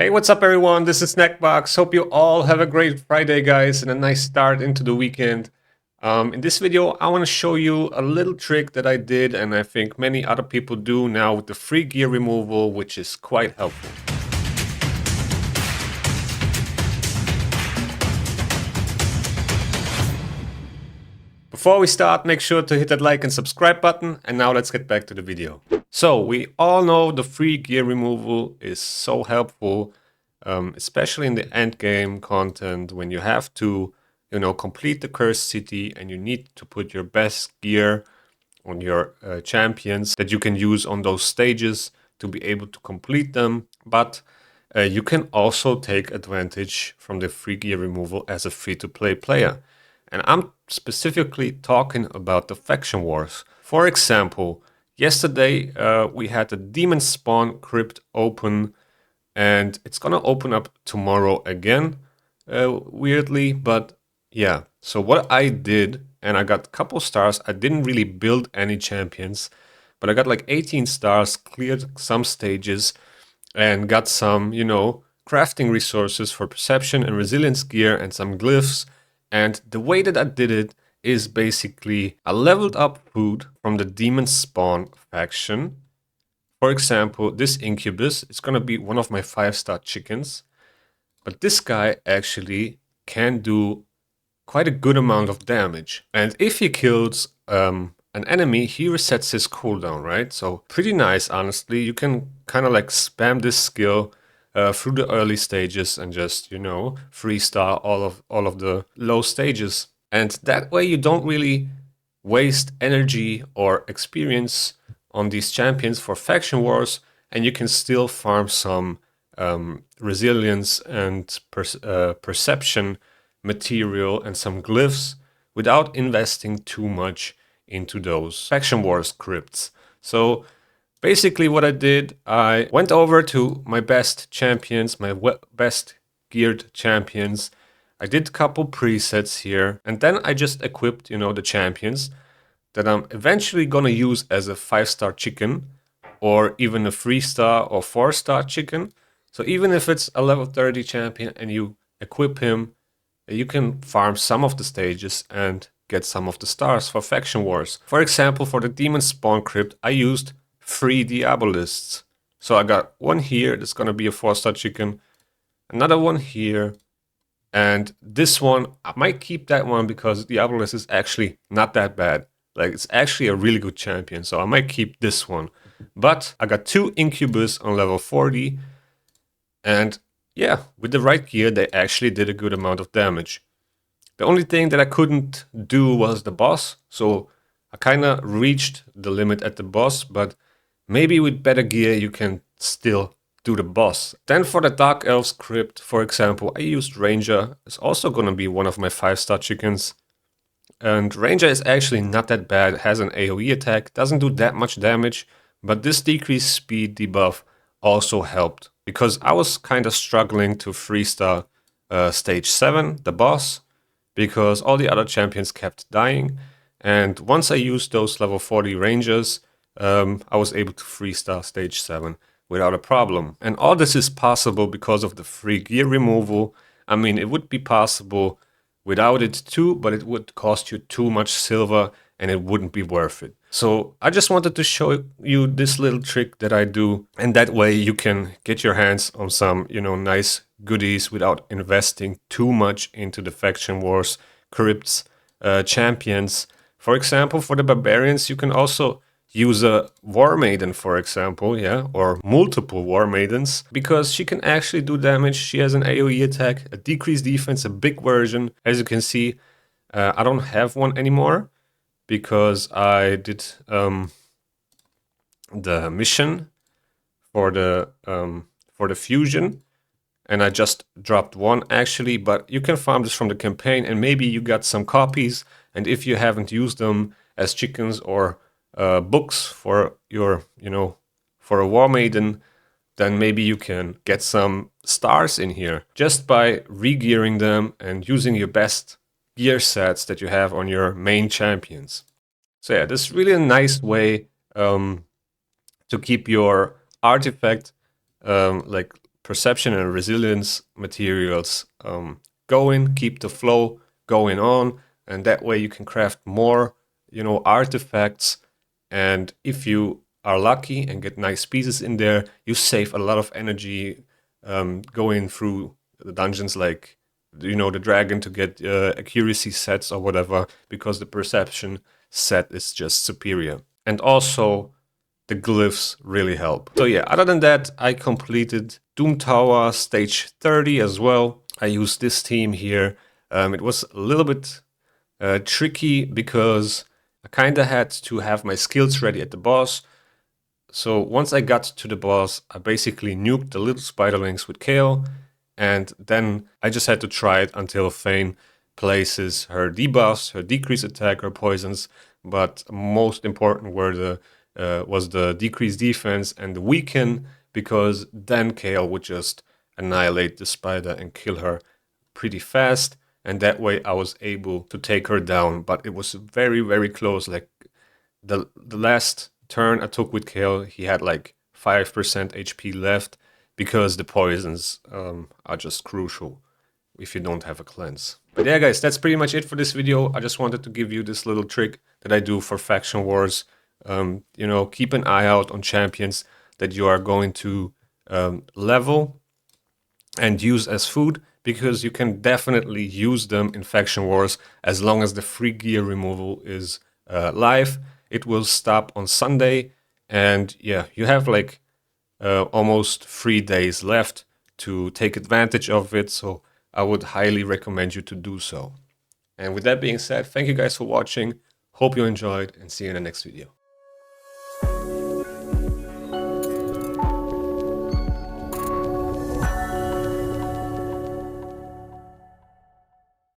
Hey, what's up, everyone? This is Snackbox. Hope you all have a great Friday, guys, and a nice start into the weekend. In this video, I want to show you a little trick that I did, and I think many other people do now with the free gear removal, which is quite helpful. Before we start, make sure to hit that like and subscribe button, and now let's get back to the video. So, we all know the free gear removal is so helpful. Especially in the end game content when you have to, complete the cursed city and you need to put your best gear on your champions that you can use on those stages to be able to complete them. But you can also take advantage from the free gear removal as a free-to-play player. And I'm specifically talking about the faction wars. For example, yesterday we had the demon spawn crypt open, and it's gonna open up tomorrow again, weirdly, but yeah. So what I did, and I got a couple stars. I didn't really build any champions, but I got like 18 stars, cleared some stages, and got some, crafting resources for perception and resilience gear and some glyphs. And the way that I did it is basically I leveled up food from the demon spawn faction. For example, this incubus is going to be one of my 5-star chickens, but this guy actually can do quite a good amount of damage. And if he kills an enemy, he resets his cooldown, right? So pretty nice, honestly. You can kind of like spam this skill through the early stages and just, 3-star all of the low stages. And that way you don't really waste energy or experience on these champions for faction wars, and you can still farm some resilience and perception material and some glyphs without investing too much into those faction wars crypts. So basically what I did, I went over to my best champions, my best geared champions. I did a couple presets here, and then I just equipped, the champions that I'm eventually gonna use as a 5-star chicken, or even a 3-star or 4-star chicken. So even if it's a level 30 champion and you equip him, you can farm some of the stages and get some of the stars for faction wars. For example, for the demon spawn crypt, I used 3 diabolists. So I got one here that's gonna be a 4-star chicken, another one here, and this one, I might keep that one because Diabolist is actually not that bad. Like, it's actually a really good champion, so I might keep this one. But I got 2 Incubus on level 40, and yeah, with the right gear, they actually did a good amount of damage. The only thing that I couldn't do was the boss, so I kind of reached the limit at the boss, but maybe with better gear you can still do the boss. Then for the Dark Elves crypt, for example, I used Ranger. It's also gonna be one of my 5-star chickens. And Ranger is actually not that bad, it has an AoE attack, doesn't do that much damage, but this decreased speed debuff also helped, because I was kind of struggling to 3-star stage 7, the boss, because all the other champions kept dying, and once I used those level 40 Rangers, I was able to 3-star stage 7 without a problem. And all this is possible because of the free gear removal. I mean, it would be possible without it too, but it would cost you too much silver and it wouldn't be worth it. So I just wanted to show you this little trick that I do, and that way you can get your hands on some, nice goodies without investing too much into the faction wars, crypts, champions. For example, for the barbarians, you can also use a War Maiden, for example, or multiple War Maidens, because she can actually do damage. She has an AoE attack, a decreased defense, a big version. As you can see, I don't have one anymore because I did the mission for the fusion, and I just dropped one actually. But you can farm this from the campaign, and maybe you got some copies, and if you haven't used them as chickens or books for your, for a War Maiden, then maybe you can get some stars in here just by re-gearing them and using your best gear sets that you have on your main champions. So yeah, this is really a nice way to keep your artifact like perception and resilience materials going, keep the flow going on, and that way you can craft more, artifacts. And if you are lucky and get nice pieces in there, you save a lot of energy going through the dungeons, like the dragon, to get accuracy sets or whatever, because the perception set is just superior. And also the glyphs really help. So yeah, other than that, I completed Doom Tower stage 30 as well. I used this team here. It was a little bit tricky because I kind of had to have my skills ready at the boss. So once I got to the boss, I basically nuked the little spiderlings with Kale, and then I just had to try it until Thane places her debuffs, her decreased attack, her poisons, but most important was the decreased defense and the weaken, because then Kale would just annihilate the spider and kill her pretty fast, and that way I was able to take her down. But it was very, very close. Like the last turn I took with Kale, he had like 5% HP left, because the poisons are just crucial if you don't have a cleanse. But yeah, guys, that's pretty much it for this video. I just wanted to give you this little trick that I do for faction wars. Keep an eye out on champions that you are going to level and use as food, because you can definitely use them in faction wars as long as the free gear removal is live. It will stop on Sunday, and yeah, you have like almost 3 days left to take advantage of it, so I would highly recommend you to do so. And with that being said, thank you guys for watching. Hope you enjoyed, and see you in the next video.